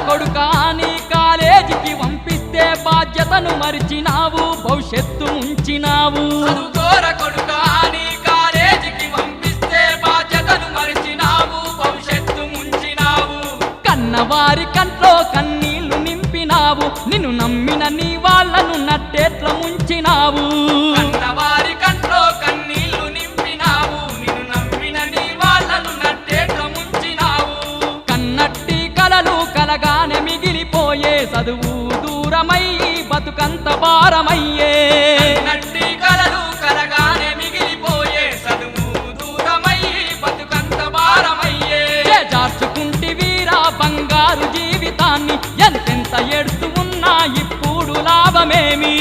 కొడుకా నీ కాలేజీకి పంపిస్తే బాధ్యతను మరిచినావు భవిష్యత్తు ఉంచినావు చదువుకోర కొడుకా నీ కాలేజీకి పంపిస్తే బాధ్యతను మరిచినావు భవిష్యత్తు ముంచినావు కన్నవారి కంట్లో కన్నీళ్లు నింపినావు నిన్ను నమ్మిన నీ వాళ్ళను నట్టేట్ల ముంచినావు కన్నవారి కంట్లో కన్నీళ్లు నింపినావు నిన్ను నమ్మిన నీ వాళ్ళను నట్టేట్ల ముంచినావు కన్నట్టి కలలు కలగానే మిగిలిపోయే చదువు దూరమయ్యి బతుకంత భారమయ్యే నట్టి కలలు కలగానే మిగిలిపోయే చదువు దూరమయ్యి బతుకంత భారమయ్యే జార్చుకుంటి వీరా బంగారు జీవితాన్ని ఎంతెంత ఎడుతూ ఉన్నా ఇప్పుడు లాభమేమి